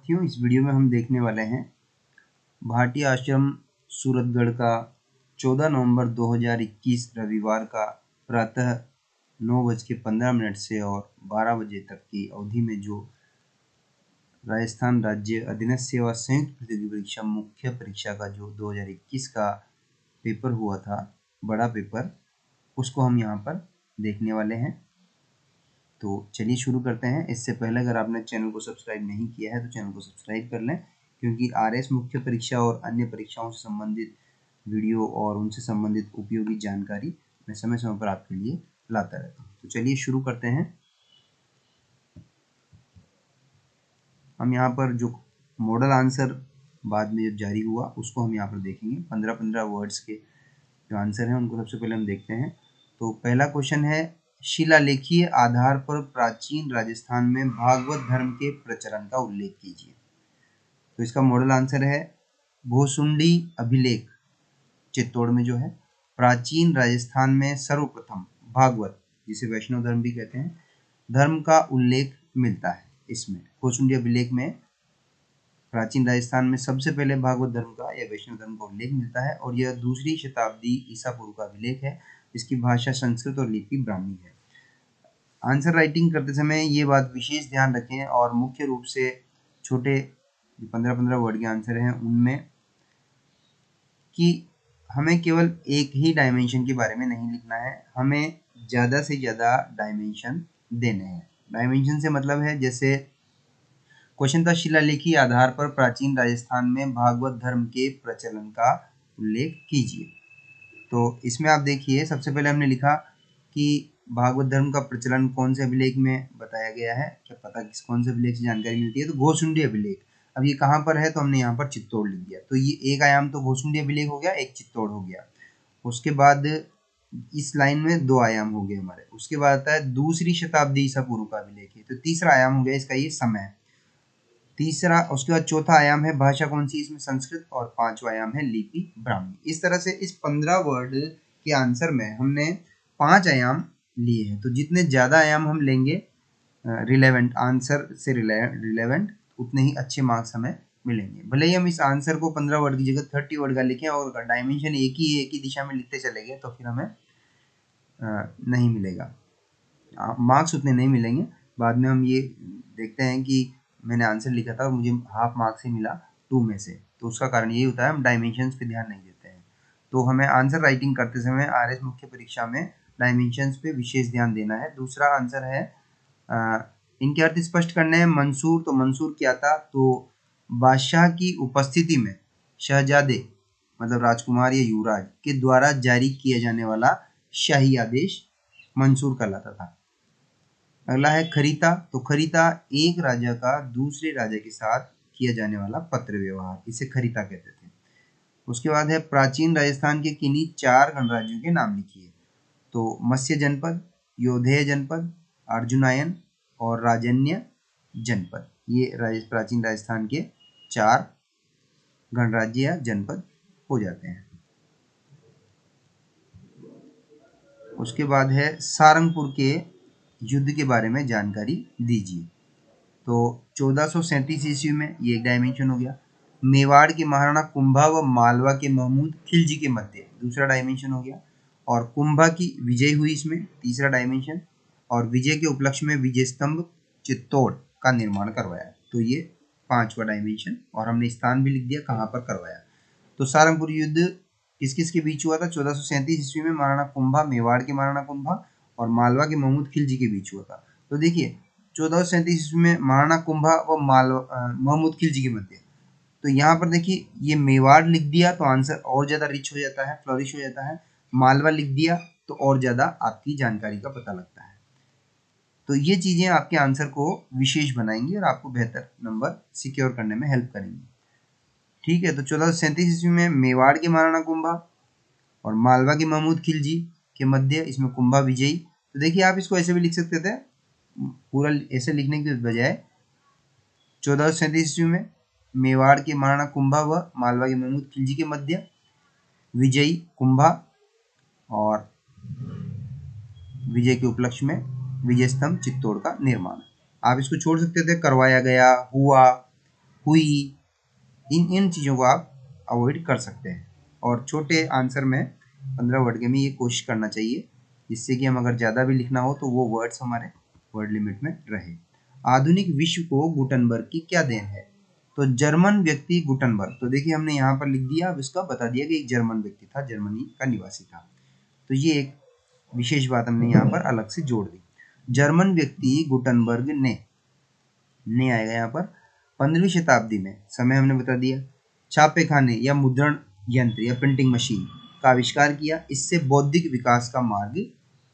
साथियों, इस वीडियो में हम देखने वाले हैं भाटी आश्रम सूरतगढ़ का 14 नवंबर 2021 रविवार का प्रातः 9:15 से और 12 बजे तक की अवधि में जो राजस्थान राज्य अधीनस्थ सेवा संयुक्त प्रतियोगी परीक्षा मुख्य परीक्षा का जो 2021 का पेपर हुआ था, बड़ा पेपर, उसको हम यहाँ पर देखने वाले हैं। तो चलिए शुरू करते हैं। इससे पहले अगर आपने चैनल को सब्सक्राइब नहीं किया है तो चैनल को सब्सक्राइब कर लें, क्योंकि आरएस मुख्य परीक्षा और अन्य परीक्षाओं से संबंधित वीडियो और उनसे संबंधित उपयोगी जानकारी मैं समय समय पर आपके लिए लाता रहता हूँ। तो चलिए शुरू करते हैं। हम यहाँ पर जो मॉडल आंसर बाद में जब जारी हुआ उसको हम यहाँ पर देखेंगे। 15-15 वर्ड्स के जो आंसर हैं उनको सबसे पहले हम देखते हैं। तो पहला क्वेश्चन है, शिलालेखीय आधार पर प्राचीन राजस्थान में भागवत धर्म के प्रचलन का उल्लेख कीजिए। तो इसका मॉडल आंसर है भोसुंडी अभिलेख चित्तौड़ में जो है प्राचीन राजस्थान में सर्वप्रथम भागवत, जिसे वैष्णव धर्म भी कहते हैं, धर्म का उल्लेख मिलता है। इसमें भोसुंडी अभिलेख में प्राचीन राजस्थान में सबसे पहले भागवत धर्म का या वैष्णव धर्म का उल्लेख मिलता है और यह 2री शताब्दी ईसा पूर्व का अभिलेख है। इसकी भाषा संस्कृत और लिपि ब्राह्मी है। आंसर राइटिंग करते समय ये बात विशेष ध्यान रखें और मुख्य रूप से छोटे 15-15 वर्ड के आंसर हैं उनमें कि हमें केवल एक ही डायमेंशन के बारे में नहीं लिखना है, हमें ज़्यादा से ज़्यादा डायमेंशन देने हैं। डायमेंशन से मतलब है, जैसे क्वेश्चन था शिलालेखी आधार पर प्राचीन राजस्थान में भागवत धर्म के प्रचलन का उल्लेख कीजिए। तो इसमें आप देखिए, सबसे पहले हमने लिखा कि भागवत धर्म का प्रचलन कौन से अभिलेख में बताया गया है। क्या पता किस कौन से अभिलेख से जानकारी मिलती है? तो भोसुंडी अभिलेख। अब ये कहाँ पर है? तो हमने यहाँ पर चित्तौड़ लिख दिया। तो ये एक आयाम तो भोसुंडी अभिलेख हो गया, एक चित्तौड़ हो गया। उसके बाद इस लाइन में 2 आयाम हो गए हमारे। उसके बाद आता है 2री शताब्दी ईसा पूर्व का अभिलेख है, तो तीसरा आयाम हो गया इसका ये समय। तीसरा, उसके बाद चौथा आयाम है भाषा कौन सी, इसमें संस्कृत, और 5वां आयाम है लिपि ब्राह्मी। इस तरह से इस 15 वर्ड के आंसर में हमने 5 आयाम लिए हैं। तो जितने ज़्यादा आयाम हम लेंगे रिलेवेंट आंसर से रिलेवेंट, उतने ही अच्छे मार्क्स हमें मिलेंगे। भले ही हम इस आंसर को 15 वर्ड की जगह 30 वर्ड का लिखें और डायमेंशन एक ही दिशा में लिखते चले गए तो फिर हमें नहीं मिलेगा, मार्क्स उतने नहीं मिलेंगे। बाद में हम ये देखते हैं कि मैंने आंसर लिखा था और मुझे हाफ मार्क्स ही मिला 2 में से, तो उसका कारण यही होता है हम डायमेंशंस पे ध्यान नहीं देते हैं। तो हमें आंसर राइटिंग करते समय आरएस मुख्य परीक्षा में डायमेंशंस पे विशेष ध्यान देना है। दूसरा आंसर है इनके अर्थ स्पष्ट करने हैं। मंसूर, तो मंसूर क्या था? तो बादशाह की उपस्थिति में शहजादे मतलब राजकुमार या युवराज के द्वारा जारी किया जाने वाला शाही आदेश मंसूर कहलाता था। अगला है खरीता, तो खरीता एक राजा का दूसरे राजा के साथ किया जाने वाला पत्र व्यवहार, इसे खरीता कहते थे। उसके बाद है प्राचीन राजस्थान के किन्हीं 4 गणराज्यों के नाम लिखिए। तो मत्स्य जनपद, योधेय जनपद, अर्जुनायन और राजन्य जनपद, ये प्राचीन राजस्थान के 4 गणराज्य या जनपद हो जाते हैं। उसके बाद है सारंगपुर के युद्ध के बारे में जानकारी दीजिए। तो 1437 ईस्वी में, ये एक डायमेंशन हो गया। मेवाड़ के महाराणा कुंभा व मालवा के महमूद खिलजी के मध्य, दूसरा डायमेंशन हो गया। और कुंभा की विजय हुई, इसमें तीसरा डायमेंशन। और विजय के उपलक्ष्य में विजय स्तंभ चित्तौड़ का निर्माण करवाया, तो ये 5वां डायमेंशन। और हमने स्थान भी लिख दिया कहाँ पर करवाया। तो सारंगपुर युद्ध किस किस के बीच हुआ था? 1437 ईस्वी में महाराणा कुंभा, मेवाड़ के महाराणा कुंभा और मालवा के महमूद खिलजी के बीच हुआ था। तो देखिए 1437 ईस्वी में महाराणा कुंभा व महमूद खिलजी के मध्य। तो यहाँ पर देखिए ये मेवाड़ लिख दिया तो आंसर और ज़्यादा रिच हो जाता है, फ्लरिश हो जाता है। मालवा लिख दिया तो और ज़्यादा आपकी जानकारी का पता लगता है। तो ये चीज़ें आपके आंसर को विशेष बनाएंगी और आपको बेहतर नंबर सिक्योर करने में हेल्प करेंगी। ठीक है, तो 1437 ईस्वी में मेवाड़ के महाराणा कुंभा और मालवा के महमूद खिलजी के मध्य, इसमें कुंभा विजयी। तो देखिए आप इसको ऐसे भी लिख सकते थे, पूरा ऐसे लिखने के बजाय 1437 ईस्वी में मेवाड़ के महाराणा कुंभा व मालवा के महमूद खिलजी के मध्य विजयी कुंभा और विजय के उपलक्ष्य में विजय स्तंभ चित्तौड़ का निर्माण। आप इसको छोड़ सकते थे करवाया गया, हुआ, हुई, इन इन चीज़ों को आप अवॉइड कर सकते हैं। और छोटे आंसर में 15 वर्ड के में ये कोशिश करना चाहिए, जिससे कि हम अगर ज़्यादा भी लिखना हो तो वो वर्ड्स हमारे वर्ड लिमिट में रहे। आधुनिक विश्व को गुटनबर्ग की क्या देन है? तो जर्मन व्यक्ति गुटनबर्ग, तो देखिए हमने यहाँ पर लिख दिया, अब इसका बता दिया कि एक जर्मन व्यक्ति था, जर्मनी का निवासी था। तो ये एक विशेष बात हमने यहाँ पर अलग से जोड़ दी। जर्मन व्यक्ति गुटनबर्ग ने आएगा यहाँ पर 15वीं शताब्दी में, समय हमने बता दिया। छापे खाने या मुद्रण यंत्र या प्रिंटिंग मशीन का आविष्कार किया, इससे बौद्धिक विकास का मार्ग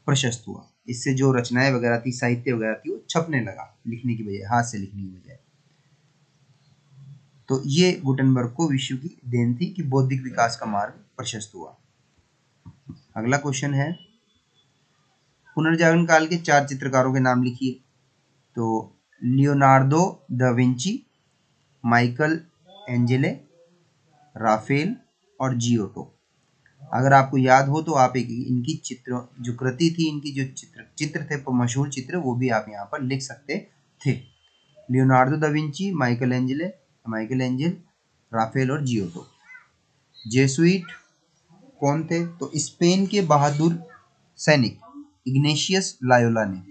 प्रशस्त हुआ। इससे जो रचनाएं वगैरह थी, साहित्य वगैरह थी, वो छपने लगा, लिखने की बजाय, हाथ से लिखने की बजाय। तो ये गुटनबर्ग को विश्व की देन थी कि बौद्धिक विकास का मार्ग प्रशस्त हुआ। अगला क्वेश्चन है, पुनर्जागरण काल के 4 चित्रकारों के नाम लिखिए। तो Leonardo da Vinci, Michelangelo, Raphael और जियोटो। अगर आपको याद हो तो आप एक इनकी चित्र जो कृति थी, इनकी जो चित्र थे, मशहूर चित्र, वो भी आप यहाँ पर लिख सकते थे। Leonardo da Vinci, Michelangelo, Raphael और जियोटो। जेसुइट कौन थे? तो स्पेन के बहादुर सैनिक इग्नेशियस लायोला ने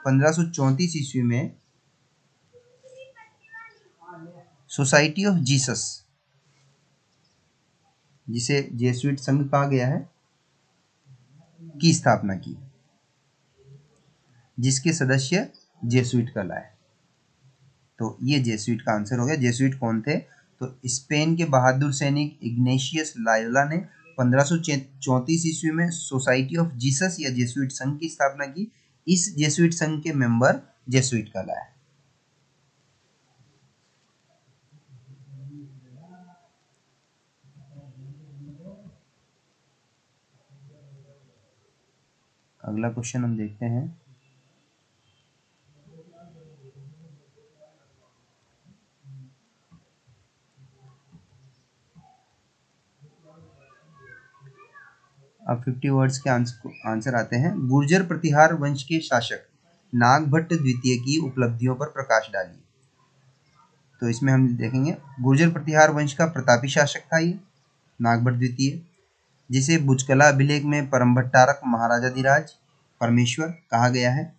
1534 ईस्वी में सोसाइटी ऑफ जीसस, जिसे जेसुइट संघ कहा गया है, की स्थापना की, जिसके सदस्य जेसुइट कहलाए। तो ये जेसुइट का आंसर हो गया। जेसुइट कौन थे? तो स्पेन के बहादुर सैनिक इग्नेशियस लायोला ने 1534 ईस्वी में सोसाइटी ऑफ जीसस या जेसुइट संघ की स्थापना की। इस जेसुइट संघ के मेंबर जेसुइट कहलाए। अगला क्वेश्चन हम देखते हैं, अब 50 वर्ड्स के आंसर आते हैं। गुर्जर प्रतिहार वंश के शासक नागभट्ट द्वितीय की उपलब्धियों पर प्रकाश डालिए। तो इसमें हम देखेंगे, गुर्जर प्रतिहार वंश का प्रतापी शासक था ये नागभट्ट द्वितीय, जिसे बुचकला अभिलेख में परमभट्टारक महाराजाधिराज परमेश्वर कहा गया है।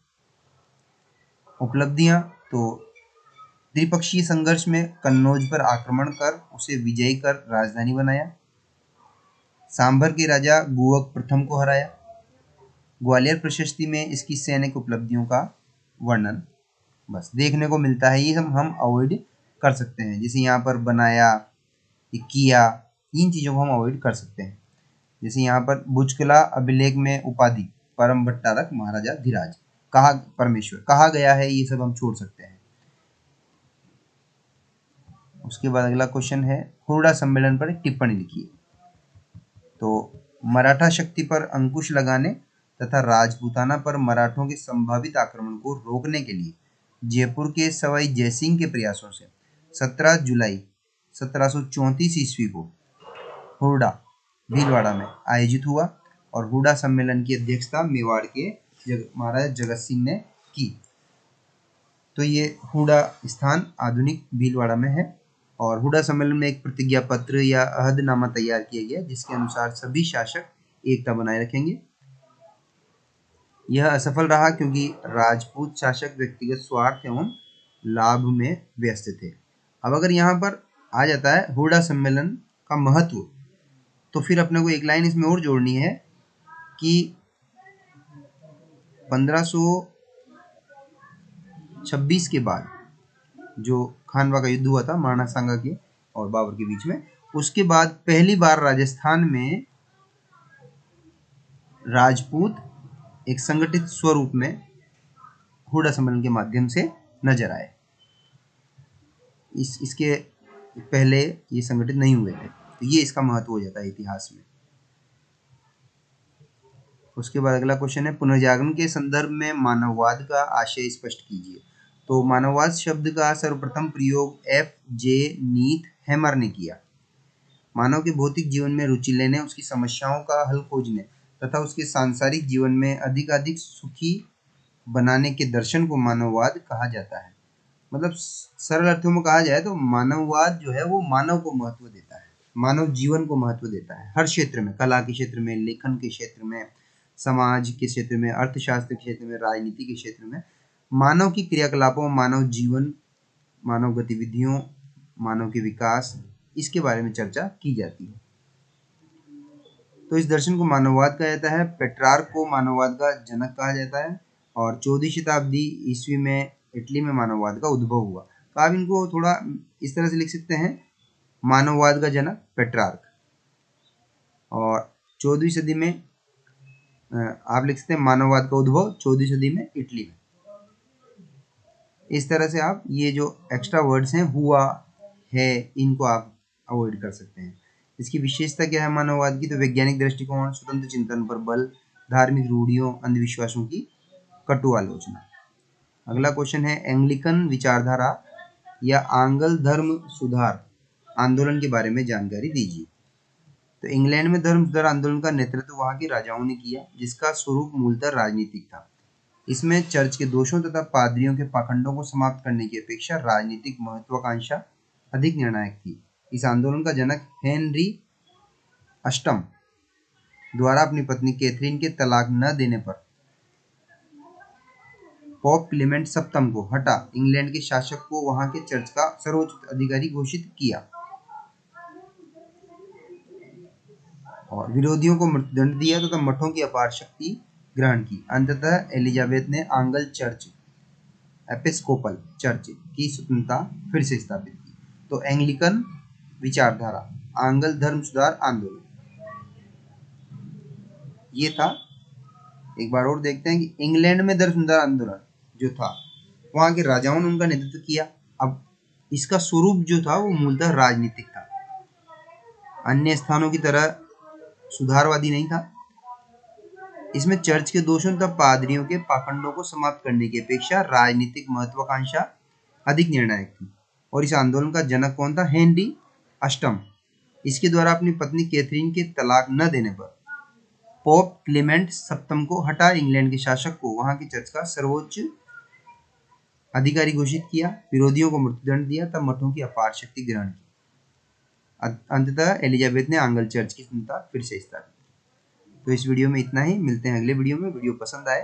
उपलब्धियां, तो त्रिपक्षीय संघर्ष में कन्नौज पर आक्रमण कर उसे विजयी कर राजधानी बनाया। सांभर के राजा गुवक प्रथम को हराया। ग्वालियर प्रशस्ति में इसकी सैनिक उपलब्धियों का वर्णन बस देखने को मिलता है। ये हम अवॉइड कर सकते हैं, जैसे यहाँ पर बनाया, किया, इन चीज़ों को हम अवॉइड कर सकते हैं। जैसे यहाँ पर बुचकला अभिलेख में उपाधि परम भट्टारक महाराजा धीराज कहा, परमेश्वर कहा गया है, ये सब हम छोड़ सकते हैं। उसके बाद अगला क्वेश्चन है, हुरडा सम्मेलन पर एक टिप्पणी लिखिए। तो मराठा शक्ति पर अंकुश लगाने तथा राजपूताना पर मराठों के संभावित आक्रमण को रोकने के लिए जयपुर के सवाई जयसिंह के प्रयासों से 17 जुलाई 1734 ईस्वी को हुरडा भीलवाड़ा में आयोजित हुआ और हुरडा सम्मेलन की अध्यक्षता मेवाड़ के महाराजा जगत सिंह ने की। तो ये हुरडा स्थान आधुनिक भीलवाड़ा में है और हुरडा सम्मेलन में एक प्रतिज्ञा पत्र या अहदनामा तैयार किया गया, जिसके अनुसार सभी शासक एकता बनाए रखेंगे। यह असफल रहा क्योंकि राजपूत शासक व्यक्तिगत स्वार्थ एवं लाभ में व्यस्त थे। अब अगर यहाँ पर आ जाता है हुरडा सम्मेलन का महत्व, तो फिर अपने को एक लाइन इसमें और जोड़नी है कि 1526 के बाद जो खानवा का युद्ध हुआ था महाराणा सांगा के और बाबर के बीच में, उसके बाद पहली बार राजस्थान में राजपूत एक संगठित स्वरूप में हुरडा सम्मेलन के माध्यम से नजर आए। इसके पहले ये संगठित नहीं हुए थे, तो ये इसका महत्व हो जाता है इतिहास में। उसके बाद अगला क्वेश्चन है, पुनर्जागरण के संदर्भ में मानववाद का आशय स्पष्ट कीजिए। तो मानववाद शब्द का सर्वप्रथम प्रयोग एफ जे नीथ हैमर ने किया। मानव के भौतिक जीवन में रुचि लेने, उसकी समस्याओं का हल खोजने तथा उसके सांसारिक जीवन में अधिकाधिक सुखी बनाने के दर्शन को मानववाद कहा जाता है। मतलब सरल अर्थों में कहा जाए तो मानववाद जो है वो मानव को महत्व देता है, मानव जीवन को महत्व देता है हर क्षेत्र में, कला के क्षेत्र में, लेखन के क्षेत्र में, समाज के क्षेत्र में, अर्थशास्त्र के क्षेत्र में, राजनीति के क्षेत्र में मानव की क्रियाकलापों, मानव जीवन, मानव गतिविधियों, मानव के विकास, इसके बारे में चर्चा की जाती है। तो इस दर्शन को मानववाद कहा जाता है। पेट्रार्क को मानववाद का जनक कहा जाता है और 14वीं शताब्दी ईस्वी में इटली में मानववाद का उद्भव हुआ। तो आप इनको थोड़ा इस तरह से लिख सकते हैं, मानववाद का जनक पेट्रार्क, और 14वीं सदी में आप लिख सकते हैं मानववाद का उद्भव 14वीं सदी में इटली में। इस तरह से आप ये जो एक्स्ट्रा वर्ड्स हैं हुआ, है, इनको आप अवॉइड कर सकते हैं। इसकी विशेषता क्या है मानववाद की? तो वैज्ञानिक दृष्टिकोण, स्वतंत्र चिंतन पर बल, धार्मिक रूढ़ियों, अंधविश्वासों की कटु आलोचना। अगला क्वेश्चन है, एंग्लिकन विचारधारा या आंगल धर्म सुधार आंदोलन के बारे में जानकारी दीजिए। तो इंग्लैंड में धर्म सुधार आंदोलन का नेतृत्व वहां के राजाओं ने किया, जिसका स्वरूप मूलतः राजनीतिक था। इसमें चर्च के दोषों तथा पादरियों के पाखंडों को समाप्त करने की अपेक्षा राजनीतिक महत्वाकांक्षा अधिक निर्णायक थी। इस आंदोलन का जनक हेनरी अष्टम द्वारा अपनी पत्नी कैथरीन के तलाक न देने पर पोप क्लेमेंट सप्तम को हटा इंग्लैंड के शासक को वहां के चर्च का सर्वोच्च अधिकारी घोषित किया और विरोधियों को मृत्युदंड दिया तथा मठों की अपार शक्ति ग्रहण की। अंततः एलिजाबेथ ने आंगल चर्च, एपिस्कोपल चर्च की स्वतंत्रता फिर से स्थापित की। तो एंग्लिकन विचारधारा, आंगल धर्म सुधार आंदोलन, ये था। एक बार और देखते हैं कि इंग्लैंड में धर्म सुधार आंदोलन जो था, वहां के राजाओं ने उनका नेतृत्व किया। अब इसका स्वरूप जो था वो मूलतः राजनीतिक था, अन्य स्थानों की तरह सुधारवादी नहीं था। इसमें चर्च के दोषों तथा पादरियों के पाखंडों को समाप्त करने की अपेक्षा राजनीतिक महत्वाकांक्षा अधिक निर्णायक थी। और इस आंदोलन का जनक कौन था? हेनरी अष्टम। इसके द्वारा अपनी पत्नी कैथरीन के तलाक न देने पर पोप क्लेमेंट सप्तम को हटा इंग्लैंड के शासक को वहां की चर्च का सर्वोच्च अधिकारी घोषित किया, विरोधियों को मृत्युदंड दिया, तब मठों की अपार शक्ति ग्रहण की। अंततः एलिजाबेथ ने आंगल चर्च की क्षमता फिर से स्थापित की। तो इस वीडियो में इतना ही, मिलते हैं अगले वीडियो में। वीडियो पसंद आए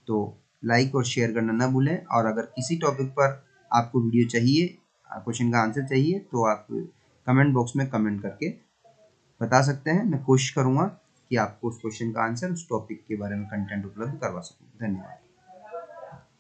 तो लाइक और शेयर करना ना भूलें, और अगर किसी टॉपिक पर आपको वीडियो चाहिए, क्वेश्चन का आंसर चाहिए, तो आप कमेंट बॉक्स में कमेंट करके बता सकते हैं। मैं कोशिश करूंगा कि आपको उस क्वेश्चन का आंसर, उस टॉपिक के बारे में कंटेंट उपलब्ध करवा सकूं। धन्यवाद।